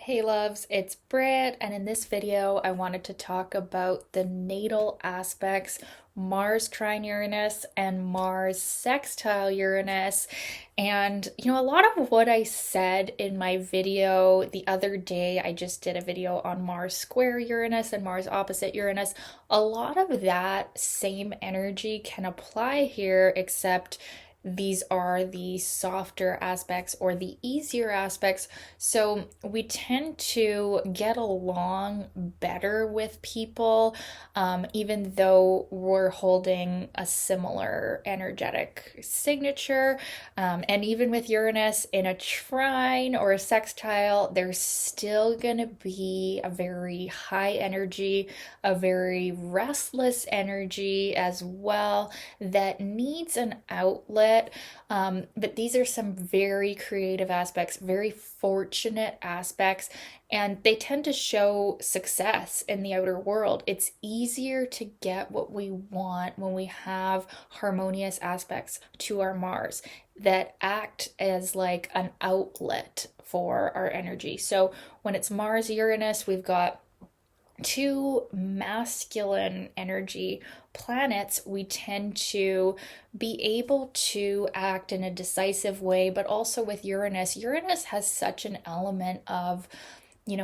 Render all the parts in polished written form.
Hey loves, it's Britt, and in this video I wanted to talk about the natal aspects Mars trine Uranus and Mars sextile Uranus. And a lot of what I said in my video the other day, I just did a video on Mars square Uranus and Mars opposite Uranus. A lot of that same energy can apply here, except these are the softer aspects or the easier aspects. So we tend to get along better with people, even though we're holding a similar energetic signature. And even with Uranus in a trine or a sextile, there's still going to be a very high energy, a very restless energy as well that needs an outlet. But these are some very creative aspects, very fortunate aspects, and they tend to show success in the outer world. It's easier to get what we want when we have harmonious aspects to our Mars that act as like an outlet for our energy. So when it's Mars Uranus, we've got two masculine energy planets. We tend to be able to act in a decisive way, but also with Uranus has such an element of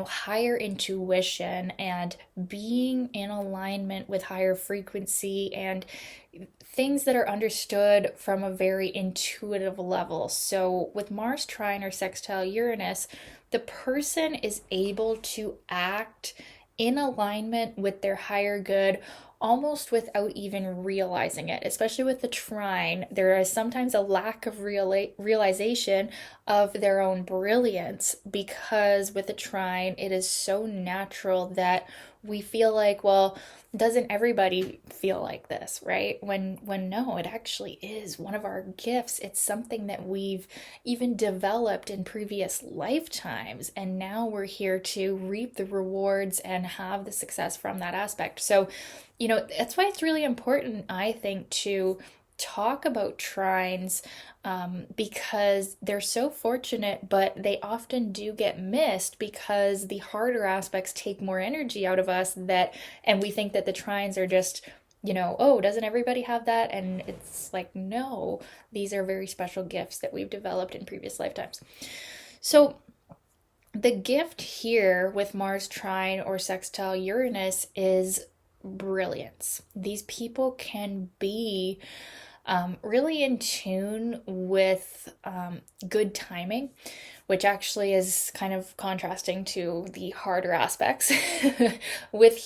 higher intuition and being in alignment with higher frequency and things that are understood from a very intuitive level. So with Mars trine or sextile Uranus, the person is able to act in alignment with their higher good almost without even realizing it. Especially with the trine, there is sometimes a lack of realization of their own brilliance, because with the trine it is so natural that we feel like, well, doesn't everybody feel like this, right? When no, it actually is one of our gifts. It's something that we've even developed in previous lifetimes, and now we're here to reap the rewards and have the success from that aspect. So that's why it's really important, I think, to talk about trines, because they're so fortunate, but they often do get missed because the harder aspects take more energy out of us, and we think that the trines are just, oh, doesn't everybody have that? And it's like, no, these are very special gifts that we've developed in previous lifetimes. So the gift here with Mars trine or sextile Uranus is brilliance. These people can be really in tune with good timing, which actually is kind of contrasting to the harder aspects. With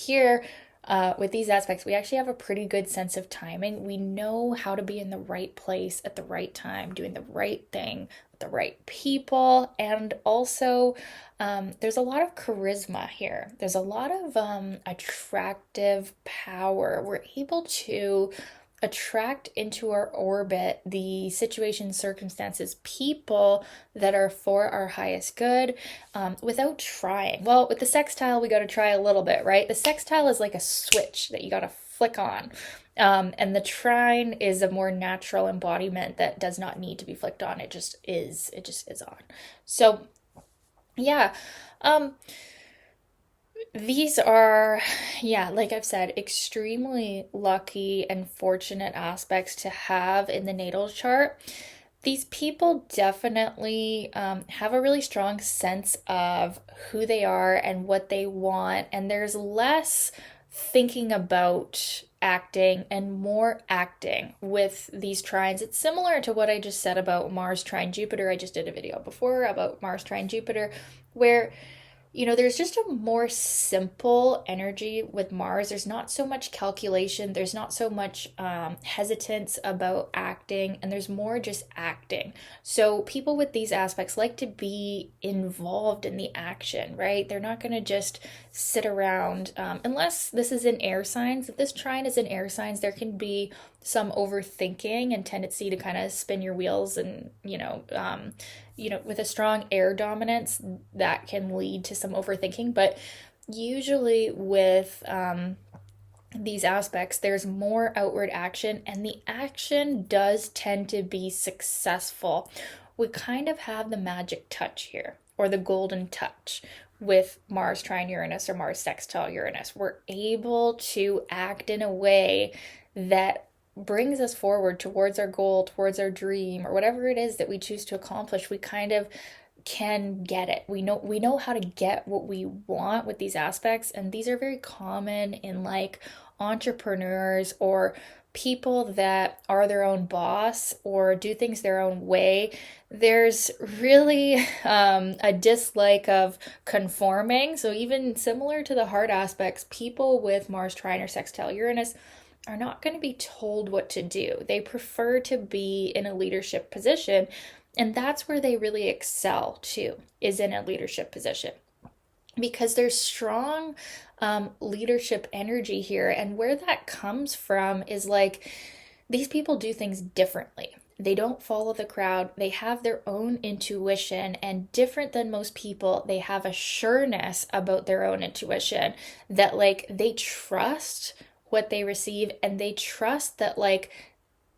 these aspects, we actually have a pretty good sense of timing. We know how to be in the right place at the right time, doing the right thing with the right people. And also, there's a lot of charisma here. There's a lot of attractive power. We're able to attract into our orbit the situations, circumstances, people that are for our highest good, without trying. Well, with the sextile, we got to try a little bit, right? The sextile is like a switch that you got to flick on. And the trine is a more natural embodiment that does not need to be flicked on. It just is. It just is on. So, yeah. These are, yeah, like I've said, extremely lucky and fortunate aspects to have in the natal chart. These people definitely have a really strong sense of who they are and what they want, and there's less thinking about acting and more acting with these trines. It's similar to what I just said about Mars trine Jupiter. I just did a video before about Mars trine Jupiter, where there's just a more simple energy with Mars. There's not so much calculation. There's not so much hesitance about acting, and there's more just acting. So people with these aspects like to be involved in the action, right? They're not going to just sit around, unless this is in air signs. If this trine is in air signs, there can be some overthinking and tendency to kind of spin your wheels, and with a strong air dominance, that can lead to some overthinking. But usually with these aspects, there's more outward action, and the action does tend to be successful. We kind of have the magic touch here. or the golden touch with Mars trine Uranus or Mars sextile Uranus. We're able to act in a way that brings us forward towards our goal, towards our dream, or whatever it is that we choose to accomplish. We kind of can get it. We know how to get what we want with these aspects, and these are very common in like entrepreneurs or people that are their own boss or do things their own way. There's really a dislike of conforming. So even similar to the hard aspects, people with Mars trine or sextile Uranus are not going to be told what to do. They prefer to be in a leadership position, and that's where they really excel too, is in a leadership position, because there's strong leadership energy here. And where that comes from is like these people do things differently. They don't follow the crowd. They have their own intuition, and different than most people, they have a sureness about their own intuition that like they trust what they receive, and they trust that like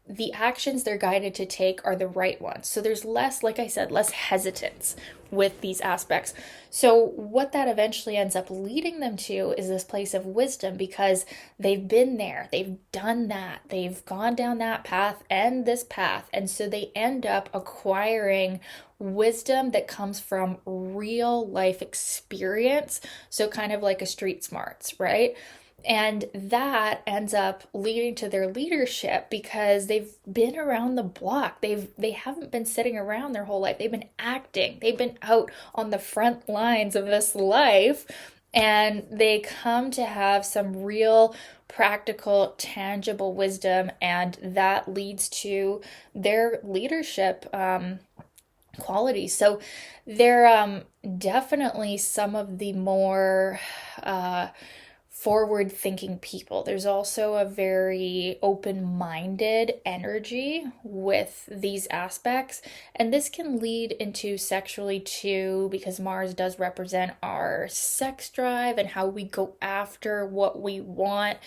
the actions they're guided to take are the right ones. So there's less, like I said, less hesitance with these aspects. So what that eventually ends up leading them to is this place of wisdom, because they've been there, they've done that, they've gone down that path and this path. And so they end up acquiring wisdom that comes from real life experience. So kind of like a street smarts, right? And that ends up leading to their leadership because they've been around the block. They haven't been sitting around their whole life. They've been acting. They've been out on the front lines of this life, and they come to have some real practical, tangible wisdom, and that leads to their leadership qualities. So they're definitely some of the more forward thinking people. There's also a very open minded energy with these aspects, and this can lead into sexually too, because Mars does represent our sex drive and how we go after what we want.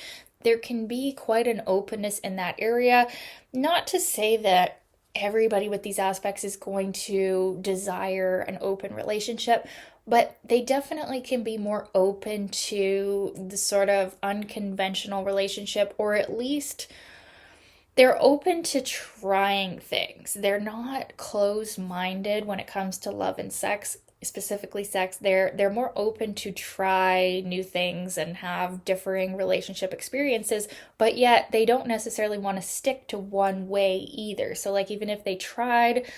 There can be quite an openness in that area. Not to say that everybody with these aspects is going to desire an open relationship, but they definitely can be more open to the sort of unconventional relationship, or at least they're open to trying things. They're not closed-minded when it comes to love and sex, specifically sex. They're more open to try new things and have differing relationship experiences, but yet they don't necessarily want to stick to one way either. So like even if they tried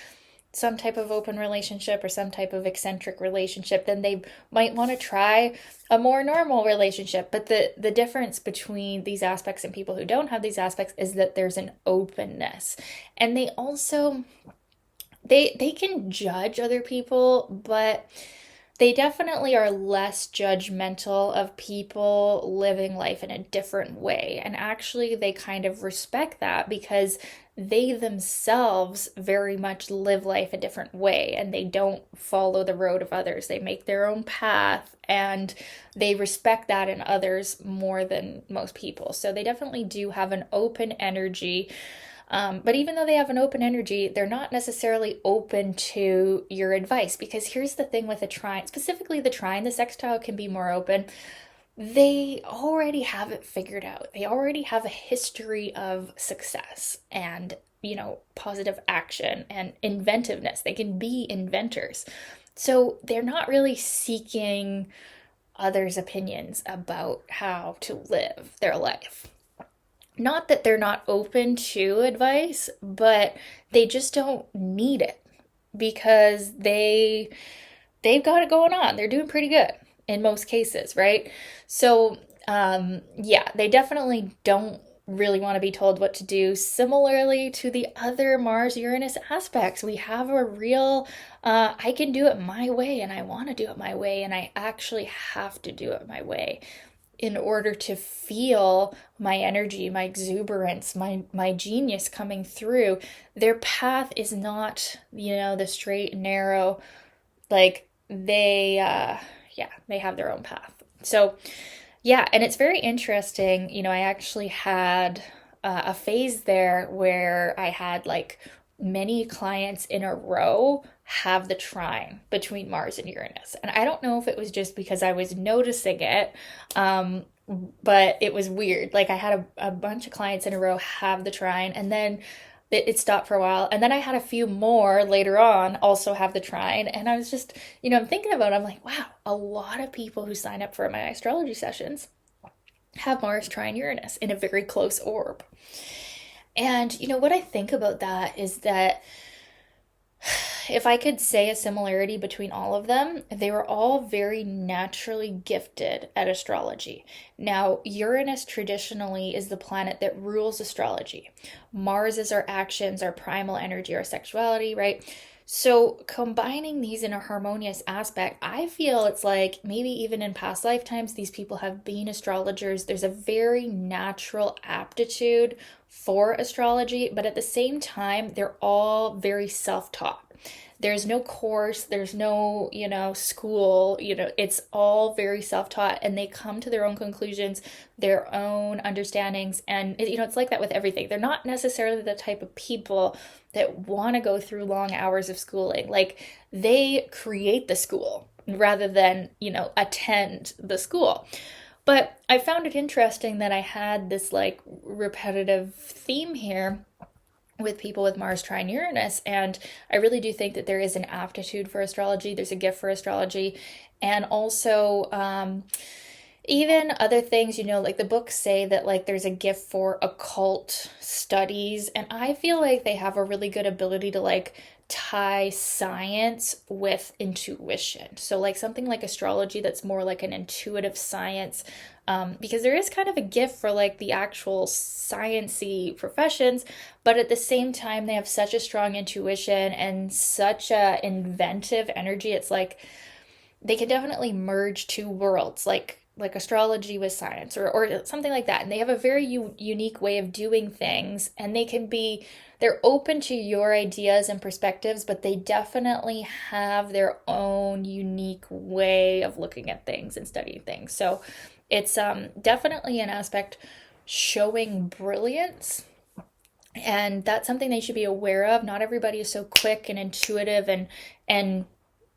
some type of open relationship or some type of eccentric relationship, then they might want to try a more normal relationship. But the difference between these aspects and people who don't have these aspects is that there's an openness. And they also they can judge other people, but they definitely are less judgmental of people living life in a different way. And actually, they kind of respect that because they themselves very much live life a different way, and they don't follow the road of others. They make their own path, and they respect that in others more than most people. So they definitely do have an open energy. But even though they have an open energy, they're not necessarily open to your advice, because here's the thing with a trine, specifically the trine, the sextile can be more open. They already have it figured out. They already have a history of success and, positive action and inventiveness. They can be inventors. So they're not really seeking others' opinions about how to live their life. Not that they're not open to advice, but they just don't need it because they've got it going on. They're doing pretty good in most cases, right? So, yeah, they definitely don't really want to be told what to do. Similarly to the other Mars-Uranus aspects, we have a real, I can do it my way, and I want to do it my way, and I actually have to do it my way in order to feel my energy, my exuberance, my genius coming through. Their path is not, the straight and narrow. Like they have their own path. So yeah, and it's very interesting. I actually had a phase there where I had like many clients in a row have the trine between Mars and Uranus. And I don't know if it was just because I was noticing it, but it was weird. Like I had a bunch of clients in a row have the trine, and then it stopped for a while. And then I had a few more later on also have the trine. And I was just, I'm thinking about it. I'm like, wow, a lot of people who sign up for my astrology sessions have Mars trine Uranus in a very close orb. And what I think about that is that if I could say a similarity between all of them, they were all very naturally gifted at astrology. Now, Uranus traditionally is the planet that rules astrology. Mars is our actions, our primal energy, our sexuality, right? So, combining these in a harmonious aspect, I feel it's like maybe even in past lifetimes, these people have been astrologers. There's a very natural aptitude for astrology, but at the same time, they're all very self taught. There's no course, there's no, school, it's all very self-taught, and they come to their own conclusions, their own understandings. And it's like that with everything. They're not necessarily the type of people that want to go through long hours of schooling. Like they create the school rather than, attend the school. But I found it interesting that I had this like repetitive theme here with people with Mars trine Uranus. And I really do think that there is an aptitude for astrology. There's a gift for astrology. And also, even other things, like the books say that like there's a gift for occult studies. And I feel like they have a really good ability to like tie science with intuition. So like something like astrology that's more like an intuitive science, because there is kind of a gift for like the actual sciencey professions, but at the same time they have such a strong intuition and such a inventive energy. It's like they can definitely merge two worlds, like astrology with science or something like that. And they have a very unique way of doing things, and they're open to your ideas and perspectives, but they definitely have their own unique way of looking at things and studying things. So it's definitely an aspect showing brilliance, and that's something they should be aware of. Not everybody is so quick and intuitive and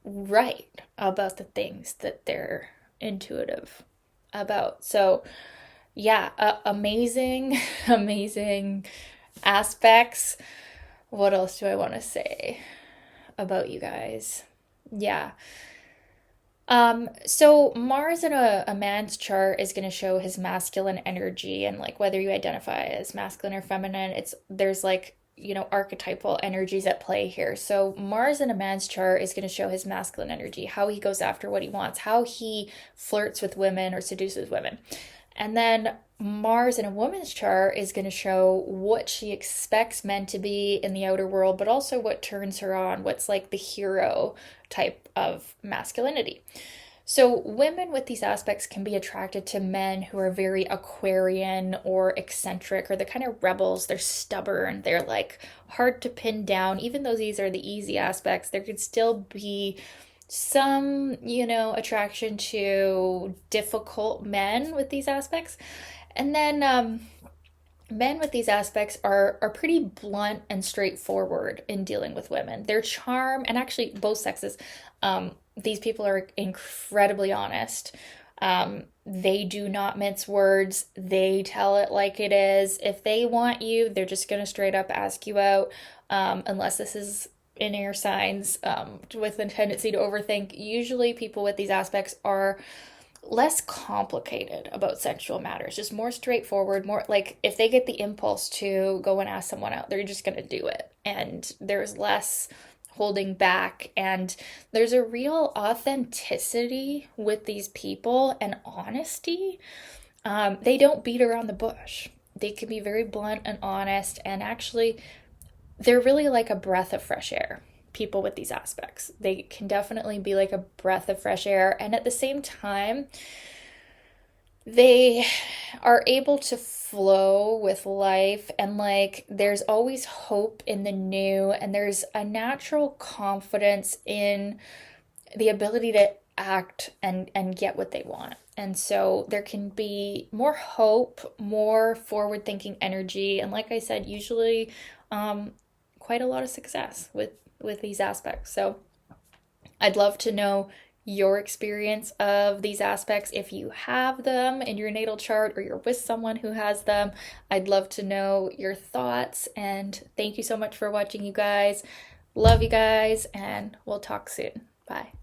right about the things that they're intuitive about. So yeah, amazing amazing aspects. What else do I want to say about you guys? Yeah. So Mars in a man's chart is going to show his masculine energy, and like whether you identify as masculine or feminine, there's like, archetypal energies at play here. So Mars in a man's chart is going to show his masculine energy, how he goes after what he wants, how he flirts with women or seduces women. And then Mars in a woman's chart is going to show what she expects men to be in the outer world, but also what turns her on, what's like the hero type of masculinity. So women with these aspects can be attracted to men who are very Aquarian or eccentric, or they're kind of rebels. They're stubborn. They're like hard to pin down. Even though these are the easy aspects, there could still be some, attraction to difficult men with these aspects. And then men with these aspects are pretty blunt and straightforward in dealing with women. Their charm, and actually both sexes, these people are incredibly honest. They do not mince words. They tell it like it is. If they want you, they're just going to straight up ask you out, unless this is in air signs, with a tendency to overthink. Usually people with these aspects are less complicated about sexual matters, just more straightforward, more like if they get the impulse to go and ask someone out, they're just going to do it. And there's less holding back, and there's a real authenticity with these people and honesty. They don't beat around the bush. They can be very blunt and honest, and actually they're really like a breath of fresh air. People with these aspects, they can definitely be like a breath of fresh air, and at the same time they are able to flow with life, and like there's always hope in the new, and there's a natural confidence in the ability to act and get what they want. And so there can be more hope, more forward thinking energy, and like I said, usually quite a lot of success with with these aspects. So I'd love to know your experience of these aspects if you have them in your natal chart or you're with someone who has them. I'd love to know your thoughts, and thank you so much for watching, you guys. Love you guys, and we'll talk soon. Bye.